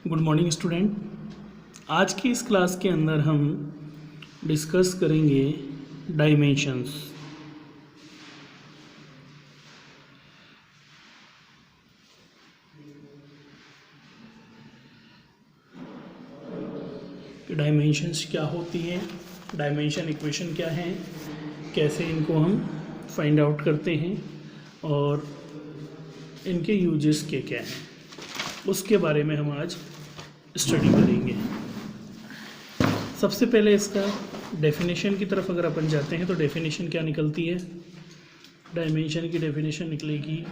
Good morning student. आज की इस क्लास के अंदर हम डिस्कस करेंगे डायमेंशंस। डायमेंशंस क्या होती हैं, डायमेंशन इक्वेशन क्या है, कैसे इनको हम फाइंड आउट करते हैं और इनके यूजेस क्या हैं, उसके बारे में हम आज स्टडी करेंगे। सबसे पहले इसका डेफिनेशन की तरफ अगर अपन जाते हैं तो डेफिनेशन क्या निकलती है। डायमेंशन की डेफिनेशन निकलेगी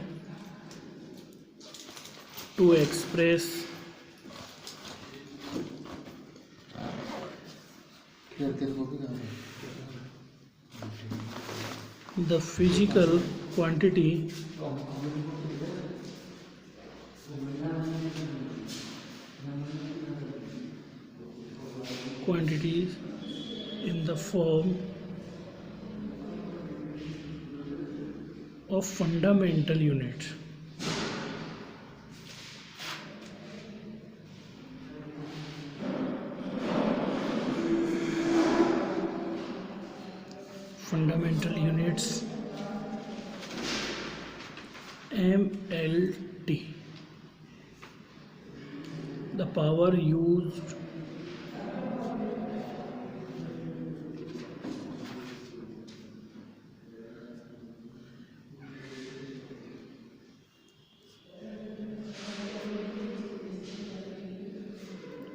to express the physical quantity quantities in the form of fundamental units. Fundamental units MLT. The power used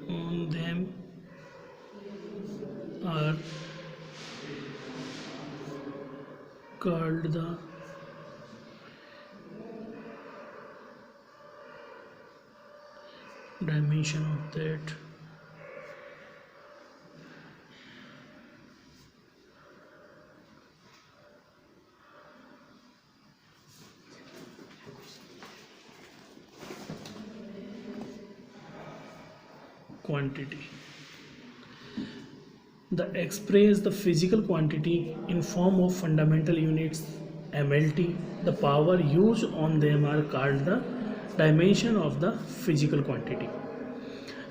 on them are called the dimension of that quantity. The express the physical quantity in form of fundamental units MLT. The power used on them are called the dimension of the physical quantity.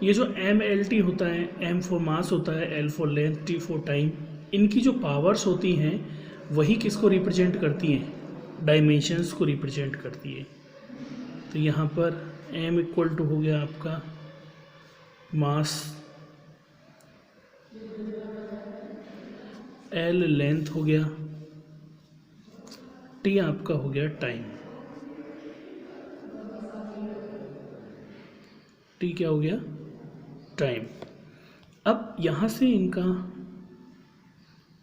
ये जो MLT होता है, M for mass होता है, L for length, T for time, इनकी जो powers होती हैं वही किसको रिप्रेजेंट करती हैं, डायमेंशंस को रिप्रेजेंट करती है। तो यहाँ पर M इक्वल टू हो गया आपका मास, L लेंथ हो गया, T आपका हो गया टाइम। T क्या हो गया, टाइम। अब यहाँ से इनका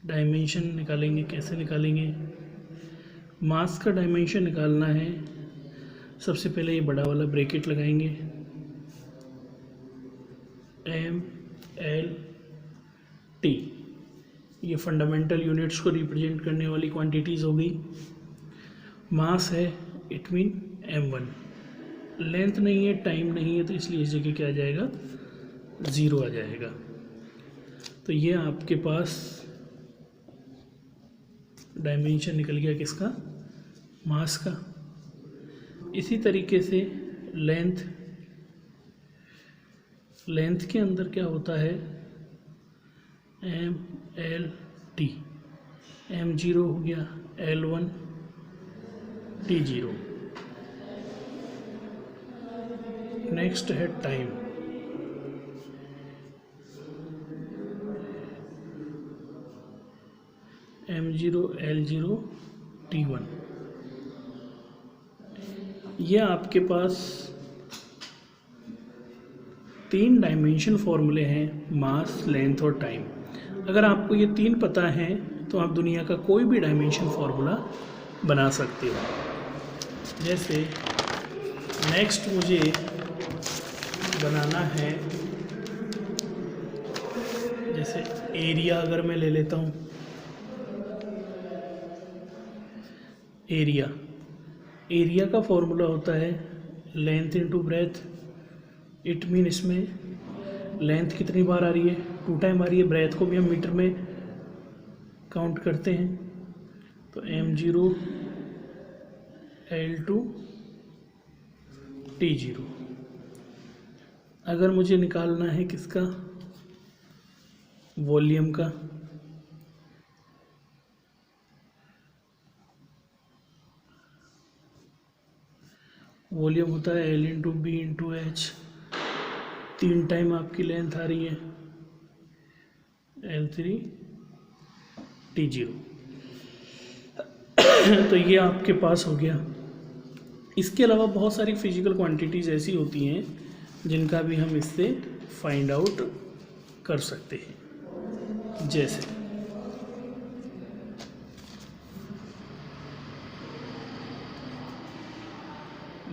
डायमेंशन निकालेंगे। कैसे निकालेंगे? मास का डायमेंशन निकालना है, सबसे पहले ये बड़ा वाला ब्रैकेट लगाएंगे, MLT। ये फंडामेंटल यूनिट्स को रिप्रेजेंट करने वाली क्वांटिटीज़ हो गई। मास है, इट मीन M1। लेंथ नहीं है, टाइम नहीं है, तो इसलिए इस जगह क्या आ जाएगा, 0 आ जाएगा। तो ये आपके पास डायमेंशन निकल गया किसका, मास का। इसी तरीके से लेंथ के अंदर क्या होता है, MLT। M0 हो गया, L1, T0। नेक्स्ट है टाइम, M0, L0, T1। ये आपके पास 3 डायमेंशन फॉर्मूले हैं, मास, लेंथ और टाइम। अगर आपको ये 3 पता हैं तो आप दुनिया का कोई भी डायमेंशन फॉर्मूला बना सकते हो। जैसे नेक्स्ट मुझे बनाना है, जैसे एरिया अगर मैं ले लेता हूँ, एरिया का फॉर्मूला होता है length into breadth. It mean इसमें लेंथ कितनी बार आ रही है, 2 टाइम आ रही है। ब्रेथ को भी हम मीटर में काउंट करते हैं, तो M0 L2 T0। अगर मुझे निकालना है किसका, वॉल्यूम का, वॉल्यूम होता है L into B into H, 3 time आपकी लेंथ आ रही है L3 T0। तो ये आपके पास हो गया। इसके अलावा बहुत सारी फिजिकल क्वांटिटीज़ ऐसी होती हैं जिनका भी हम इससे फाइंड आउट कर सकते हैं, जैसे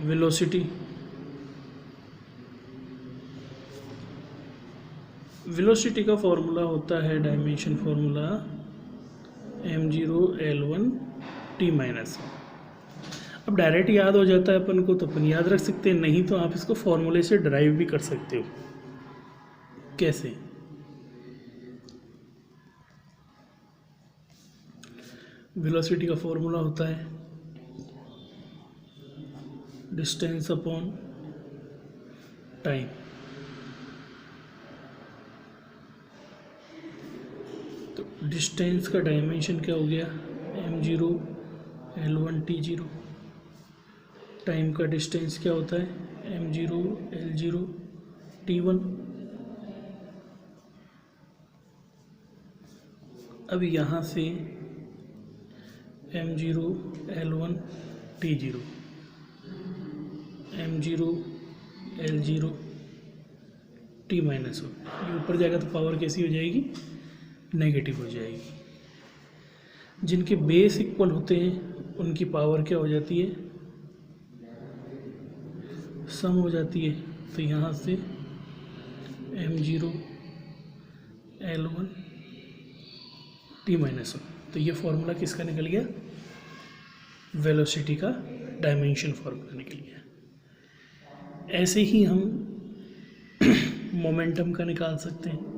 वेलोसिटी। वेलोसिटी का फॉर्मूला होता है dimension formula m0 L1 T minus. अब डायरेक्ट याद हो जाता है अपन को तो अपन याद रख सकते हैं, नहीं तो आप इसको फॉर्मूले से ड्राइव भी कर सकते हो। कैसे? वेलोसिटी का फॉर्मूला होता है डिस्टेंस अपॉन टाइम। तो डिस्टेंस का डायमेंशन क्या हो गया, m0 L1 T0। टाइम का डिस्टेंस क्या होता है, m0 L0 T1। अब यहाँ से m0 L1 T0, m0 L0 T minus 1, ये ऊपर जाएगा तो पावर कैसी हो जाएगी, नेगेटिव हो जाएगी। जिनके बेस इक्वल होते हैं उनकी पावर क्या हो जाती है, सम हो जाती है। तो यहाँ से m0 L1 T माइनस 1। तो ये फॉर्मूला किसका निकल गया, वेलोसिटी का डायमेंशन फॉर्मूला निकल गया। ऐसे ही हम मोमेंटम का निकाल सकते हैं।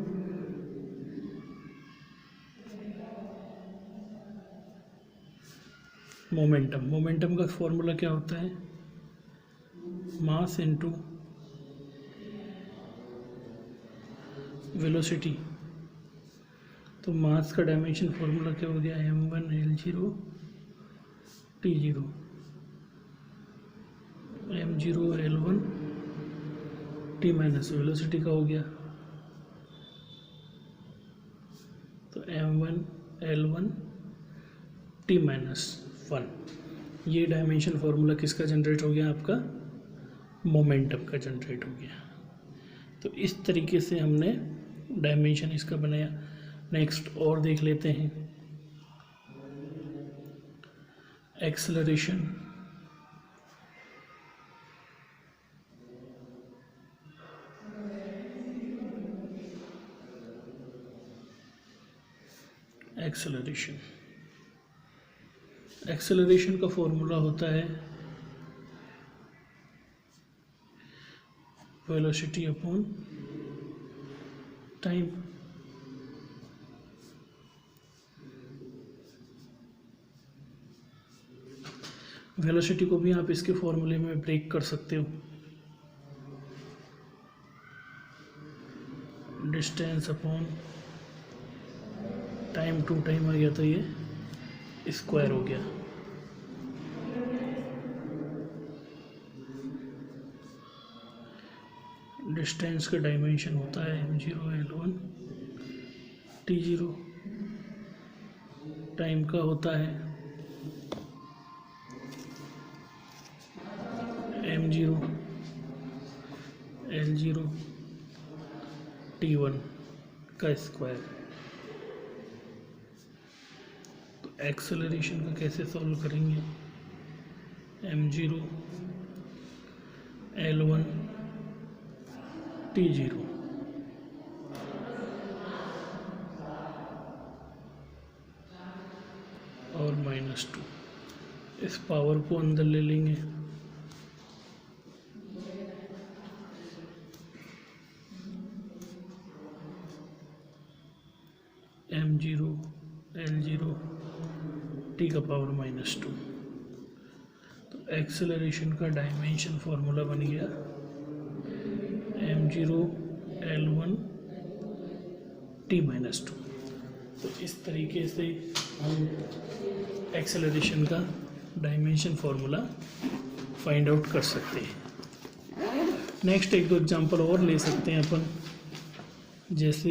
मोमेंटम का फॉर्मूला क्या होता है, मास इनटू वेलोसिटी। तो मास का डायमेंशन फॉर्मूला क्या हो गया, m1 L0 T0, m0 L1 T minus velocity का हो गया। तो m1 L1 T माइनस 1। ये डायमेंशन फॉर्मूला किसका जनरेट हो गया, आपका मोमेंटम का जनरेट हो गया। तो इस तरीके से हमने डायमेंशन इसका बनाया। नेक्स्ट और देख लेते हैं, एक्सेलरेशन। एक्सेलरेशन का फॉर्मूला होता है वेलोसिटी अपॉन टाइम। वेलोसिटी को भी आप इसके फॉर्मूले में ब्रेक कर सकते हो, डिस्टेंस अपॉन टाइम, 2 टाइम आ गया तो ये स्क्वायर हो गया। डिस्टेंस का डायमेंशन होता है m0 L1 T0। टाइम का होता है m0 L0 T1 का स्क्वायर। तो एक्सेलरेशन का कैसे सॉल्व करेंगे, m0 L1 T0 और -2, इस पावर को अंदर ले लेंगे। m0 L0 T का पावर -2। तो एक्सेलरेशन का डायमेंशन फॉर्मूला बन गया m0 m0 l1 t-2। तो इस तरीके से हम एक्सेलरेशन का डायमेंशन फार्मूला फाइंड आउट कर सकते हैं। नेक्स्ट एक दो एग्जांपल और ले सकते हैं अपन, जैसे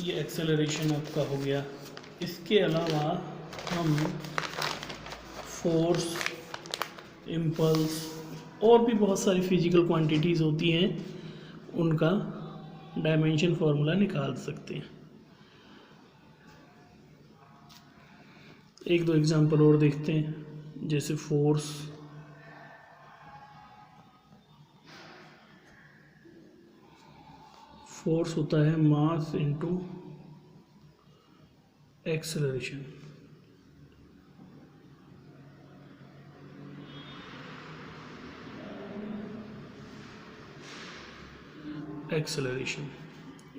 ये एक्सेलरेशन आपका हो गया। इसके अलावा हम फोर्स, इम्पल्स और भी बहुत सारी फिजिकल क्वांटिटीज़ होती हैं, उनका डायमेंशन फार्मूला निकाल सकते हैं। एक दो एग्जांपल और देखते हैं, जैसे फोर्स होता है मास इनटू एक्सेलरेशन।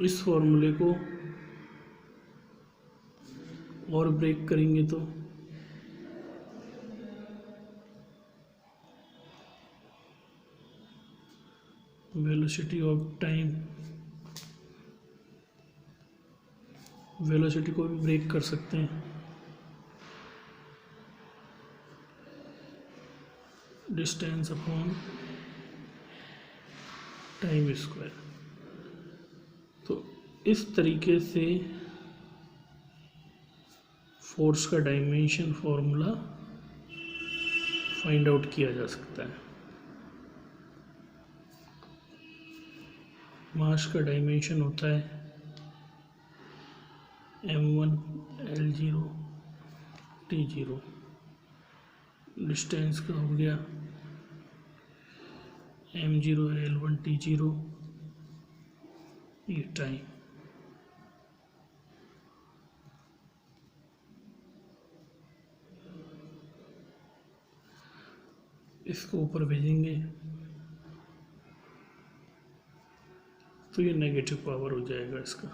इस फॉर्मूले को और ब्रेक करेंगे तो वेलोसिटी ऑफ टाइम, वेलोसिटी को भी ब्रेक कर सकते हैं। Distance upon time square. तो इस तरीके से फोर्स का डायमेंशन फॉर्मूला फाइंड आउट किया जा सकता है। मास का डायमेंशन होता है m1 l0 t0। डिस्टेंस का हो गया m0 l1 t0। ये टाइम। इसको ऊपर भेजेंगे तो ये नेगेटिव पावर हो जाएगा इसका,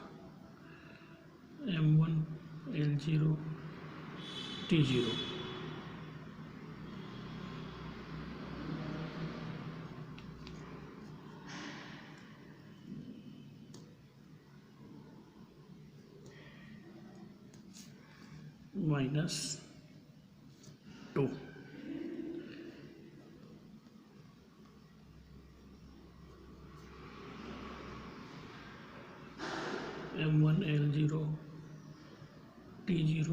m1 l0 t0। -2। m1 l0 t0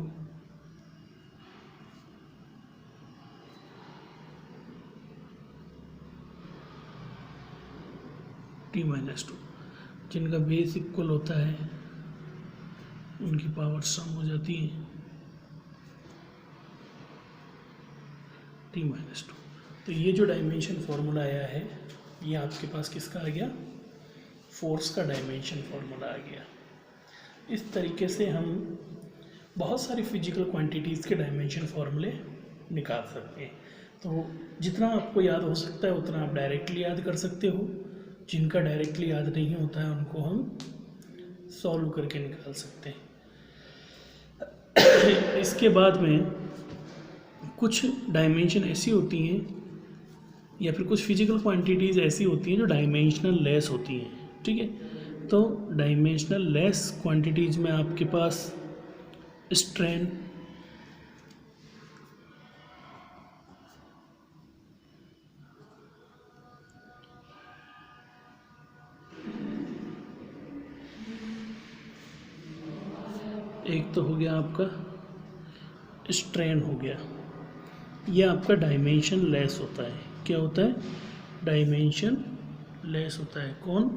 t-2। जिनका बेस इक्वल होता है उनकी पावर सम हो जाती है t-2। तो ये जो डायमेंशन फार्मूला आया है, ये आपके पास किसका आ गया? फोर्स का डायमेंशन फार्मूला आ गया। इस तरीके से हम बहुत सारी फिजिकल क्वांटिटीज़ के डायमेंशन फार्मूले निकाल सकते हैं। तो जितना आपको याद हो सकता है उतना आप डायरेक्टली याद कर सकते हो। जिनका डायरेक्टली याद नहीं होता है उनको हम सॉल्व करके निकाल सकते हैं। इसके बाद में कुछ डायमेंशन ऐसी होती हैं या फिर कुछ फिजिकल क्वांटिटीज़ ऐसी होती हैं जो डायमेंशनल लेस होती हैं, ठीक है। तो डायमेंशनल लेस क्वांटिटीज़ में आपके पास स्ट्रेन, एक तो हो गया आपका स्ट्रेन हो गया, ये आपका डायमेंशन लेस होता है। क्या होता है? डायमेंशन लेस होता है। कौन?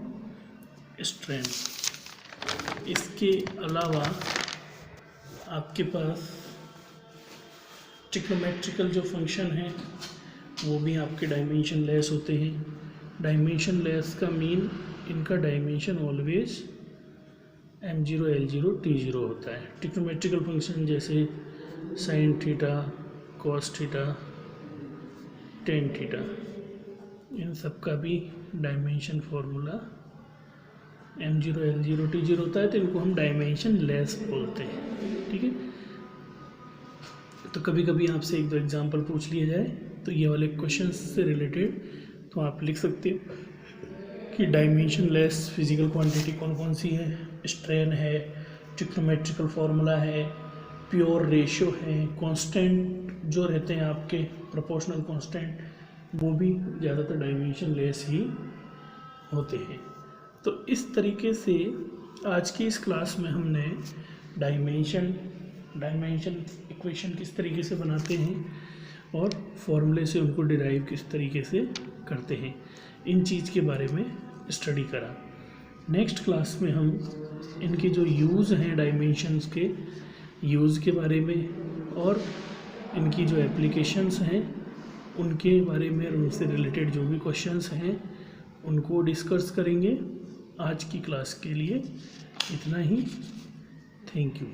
स्ट्रेन। इसके अलावा आपके पास ट्रिग्नोमेट्रिकल जो फंक्शन है वो भी आपके डायमेंशन लेस होते हैं। डायमेंशन लेस का मीन इनका dimension always m0 l0 t0 होता है। ट्रिग्नोमेट्रिकल फंक्शन जैसे sine theta, cos theta, tan theta, इन सब का भी dimension formula m0 l0 t0 होता है। तो इनको हम डायमेंशन लेस बोलते हैं, ठीक है। तो कभी कभी आपसे एक दो एग्जांपल पूछ लिया जाए तो ये वाले क्वेश्चन से रिलेटेड तो आप लिख सकते हो कि डायमेंशनलेस फिजिकल क्वांटिटी कौन कौन सी है, स्ट्रेन है, ट्रिग्नोमेट्रिकल फार्मूला है, प्योर रेशियो है, कांस्टेंट जो रहते हैं आपके प्रोपोर्शनल कांस्टेंट वो भी ज़्यादातर डायमेंशनलेस ही होते हैं। तो इस तरीके से आज की इस क्लास में हमने डायमेंशन इक्वेशन किस तरीके से बनाते हैं और फॉर्मूले से उनको डिराइव किस तरीके से करते हैं, इन चीज़ के बारे में स्टडी करा। नेक्स्ट क्लास में हम इनके जो यूज़ हैं डायमेंशंस के यूज़ के बारे में और इनकी जो एप्लीकेशंस हैं उनके बारे में और उनसे रिलेटेड जो भी क्वेश्चंस हैं उनको डिस्कस करेंगे। आज की क्लास के लिए इतना ही। Thank you.